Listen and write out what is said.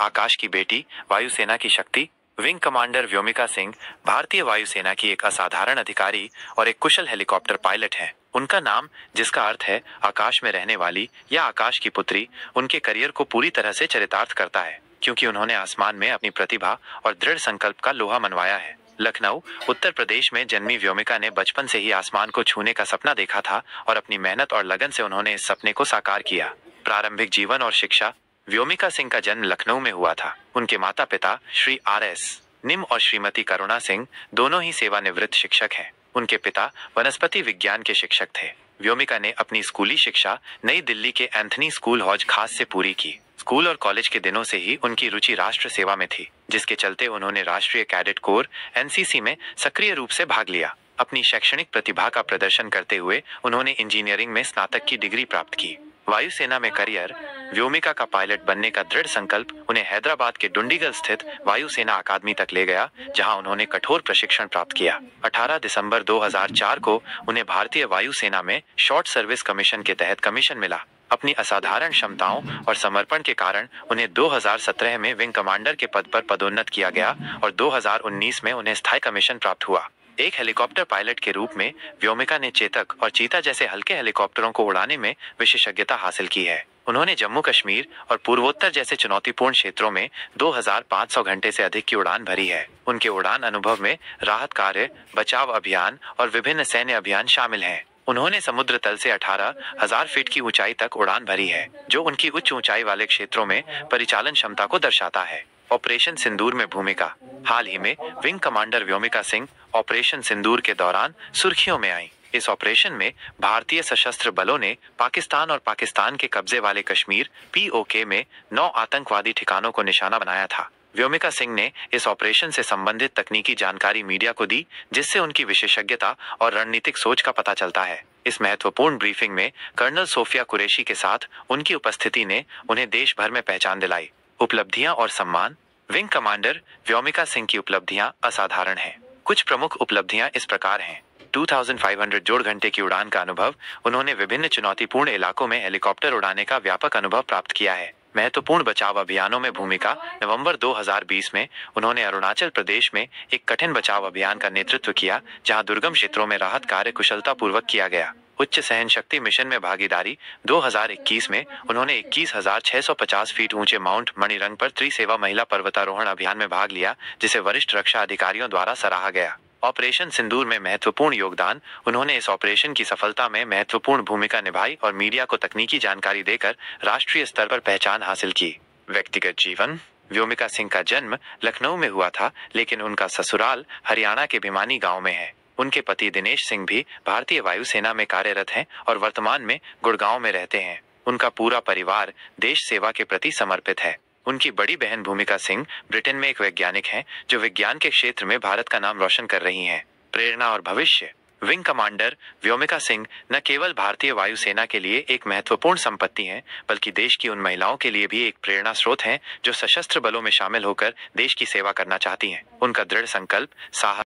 आकाश की बेटी, वायुसेना की शक्ति। विंग कमांडर व्योमिका सिंह भारतीय वायुसेना की एक असाधारण अधिकारी और एक कुशल हेलीकॉप्टर पायलट हैं। उनका नाम, जिसका अर्थ है आकाश में रहने वाली या आकाश की पुत्री, उनके करियर को पूरी तरह से चरितार्थ करता है, क्योंकि उन्होंने आसमान में अपनी प्रतिभा और दृढ़ संकल्प का लोहा मनवाया है। लखनऊ, उत्तर प्रदेश में जन्मी व्योमिका ने बचपन से ही आसमान को छूने का सपना देखा था और अपनी मेहनत और लगन से उन्होंने इस सपने को साकार किया। प्रारंभिक जीवन और शिक्षा। व्योमिका सिंह का जन्म लखनऊ में हुआ था। उनके माता पिता श्री R.S. निम और श्रीमती करुणा सिंह दोनों ही सेवानिवृत्त शिक्षक हैं। उनके पिता वनस्पति विज्ञान के शिक्षक थे। व्योमिका ने अपनी स्कूली शिक्षा नई दिल्ली के एंथनी स्कूल हौज खास से पूरी की। स्कूल और कॉलेज के दिनों से ही उनकी रुचि राष्ट्र सेवा में थी, जिसके चलते उन्होंने राष्ट्रीय कैडेट कोर NCC में सक्रिय रूप से भाग लिया। अपनी शैक्षणिक प्रतिभा का प्रदर्शन करते हुए उन्होंने इंजीनियरिंग में स्नातक की डिग्री प्राप्त की। वायुसेना में करियर। व्योमिका का पायलट बनने का दृढ़ संकल्प उन्हें हैदराबाद के डुंडीगल स्थित वायुसेना अकादमी तक ले गया, जहां उन्होंने कठोर प्रशिक्षण प्राप्त किया। 18 दिसंबर 2004 को उन्हें भारतीय वायुसेना में शॉर्ट सर्विस कमीशन के तहत कमीशन मिला। अपनी असाधारण क्षमताओं और समर्पण के कारण उन्हें 2017 में विंग कमांडर के पद पर पदोन्नत किया गया और 2019 में उन्हें स्थायी कमीशन प्राप्त हुआ। एक हेलीकॉप्टर पायलट के रूप में व्योमिका ने चेतक और चीता जैसे हल्के हेलीकॉप्टरों को उड़ाने में विशेषज्ञता हासिल की है। उन्होंने जम्मू कश्मीर और पूर्वोत्तर जैसे चुनौतीपूर्ण क्षेत्रों में 2500 घंटे से अधिक की उड़ान भरी है। उनके उड़ान अनुभव में राहत कार्य, बचाव अभियान और विभिन्न सैन्य अभियान शामिल हैं। उन्होंने समुद्र तल से 18,000 फीट की ऊंचाई तक उड़ान भरी है, जो उनकी उच्च ऊंचाई वाले क्षेत्रों में परिचालन क्षमता को दर्शाता है। ऑपरेशन सिंदूर में भूमिका। हाल ही में wing commander Vyomika Singh operation Sindoor के दौरान सुर्खियों में आई। इस ऑपरेशन में भारतीय सशस्त्र बलों ने पाकिस्तान और पाकिस्तान के कब्जे वाले कश्मीर POK में 9 आतंकवादी ठिकानों को निशाना बनाया था। व्योमिका सिंह ने इस ऑपरेशन से संबंधित तकनीकी जानकारी मीडिया को दी, जिससे उनकी विशेषज्ञता और रणनीतिक सोच का पता चलता है। इस महत्वपूर्ण ब्रीफिंग में कर्नल सोफिया कुरैशी के साथ उनकी उपस्थिति ने उन्हें देश भर में पहचान दिलाई। उपलब्धियां और सम्मान। विंग कमांडर व्योमिका सिंह की उपलब्धियां असाधारण हैं। कुछ प्रमुख उपलब्धियां इस प्रकार हैं। 2500 जोड़ घंटे की उड़ान का अनुभव। उन्होंने विभिन्न चुनौतीपूर्ण इलाकों में हेलीकॉप्टर उड़ाने का व्यापक अनुभव प्राप्त किया है। महत्वपूर्ण बचाव अभियानों में भूमिका। नवंबर 2020 में उन्होंने अरुणाचल प्रदेश में एक कठिन बचाव अभियान का नेतृत्व किया, जहां दुर्गम क्षेत्रों में राहत कार्य कुशलतापूर्वक किया गया। उच्च सहन शक्ति मिशन में भागीदारी। 2021 में उन्होंने 21,650 फीट ऊंचे माउंट मणिरंग पर त्रिसेवा महिला पर्वतारोहण अभियान में भाग लिया, जिसे वरिष्ठ रक्षा अधिकारियों द्वारा सराहा गया। ऑपरेशन सिंदूर में महत्वपूर्ण योगदान। उन्होंने इस ऑपरेशन की सफलता में महत्वपूर्ण भूमिका निभाई और मीडिया को तकनीकी जानकारी देकर राष्ट्रीय स्तर पर पहचान हासिल की। व्यक्तिगत जीवन। व्योमिका सिंह का जन्म लखनऊ में हुआ था, लेकिन उनका ससुराल हरियाणा के भिवानी गांव में है। उनके पति दिनेश सिंह भी भारतीय वायुसेना में कार्यरत हैं और वर्तमान में गुड़गांव में रहते हैं। उनका पूरा परिवार देश सेवा के प्रति समर्पित है। उनकी बड़ी बहन भूमिका सिंह ब्रिटेन में एक वैज्ञानिक हैं, जो विज्ञान के क्षेत्र में भारत का नाम रोशन कर रही हैं। प्रेरणा और भविष्य। विंग कमांडर व्योमिका सिंह न केवल भारतीय वायुसेना के लिए एक महत्वपूर्ण संपत्ति हैं, बल्कि देश की उन महिलाओं के लिए भी एक प्रेरणा स्रोत हैं जो सशस्त्र बलों में शामिल होकर देश की सेवा करना चाहती हैं। उनका दृढ़ संकल्प, साहस